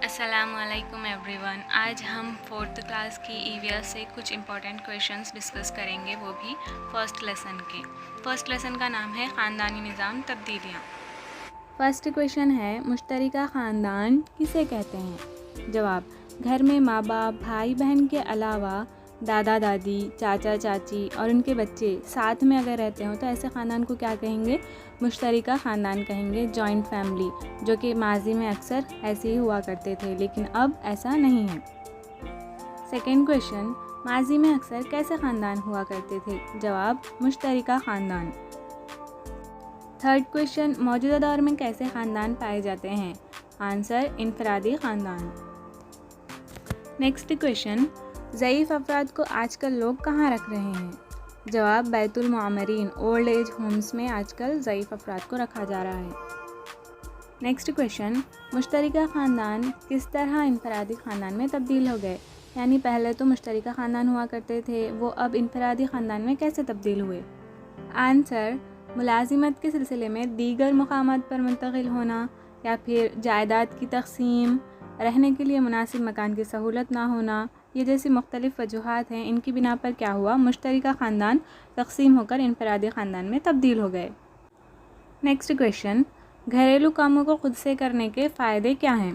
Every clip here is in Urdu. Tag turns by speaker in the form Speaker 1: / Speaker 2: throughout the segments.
Speaker 1: السلام علیکم ایوری ون. آج ہم 4th کلاس کی EVS سے کچھ امپورٹنٹ کویشچنس ڈسکس کریں گے، وہ بھی فرسٹ لیسن کے. فرسٹ لیسن کا نام ہے خاندانی نظام تبدیلیاں. فرسٹ کویشچن ہے، مشترکہ خاندان کسے کہتے ہیں؟ جواب: گھر میں ماں باپ، بھائی بہن کے علاوہ دادا دادی، چاچا چاچی اور ان کے بچے ساتھ میں اگر رہتے ہوں تو ایسے خاندان کو کیا کہیں گے؟ مشترکہ خاندان کہیں گے، جوائنٹ فیملی، جو کہ ماضی میں اکثر ایسے ہی ہوا کرتے تھے لیکن اب ایسا نہیں ہے. سیکنڈ کویشچن، ماضی میں اکثر کیسے خاندان ہوا کرتے تھے؟ جواب: مشترکہ خاندان. تھرڈ کویشچن، موجودہ دور میں کیسے خاندان پائے جاتے ہیں؟ آنسر: انفرادی خاندان. نیکسٹ کویشچن، ضعیف افراد کو آج کل لوگ کہاں رکھ رہے ہیں؟ جواب: بیت المعمرین، اولڈ ایج ہومز میں آج کل ضعیف افراد کو رکھا جا رہا ہے. نیکسٹ کویشچن، مشترکہ خاندان کس طرح انفرادی خاندان میں تبدیل ہو گئے؟ یعنی پہلے تو مشترکہ خاندان ہوا کرتے تھے، وہ اب انفرادی خاندان میں کیسے تبدیل ہوئے؟ آنسر: ملازمت کے سلسلے میں دیگر مقامات پر منتقل ہونا، یا پھر جائیداد کی تقسیم، رہنے کے لیے مناسب مکان کی سہولت نہ ہونا، یہ جیسی مختلف وجوہات ہیں. ان کی بنا پر کیا ہوا؟ مشترکہ خاندان تقسیم ہو کر انفرادی خاندان میں تبدیل ہو گئے. نیکسٹ کویشچن، گھریلو کاموں کو خود سے کرنے کے فائدے کیا ہیں؟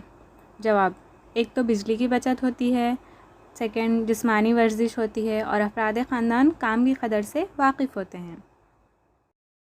Speaker 1: جواب: ایک تو بجلی کی بچت ہوتی ہے، سیکنڈ جسمانی ورزش ہوتی ہے، اور افراد خاندان کام کی قدر سے واقف ہوتے ہیں.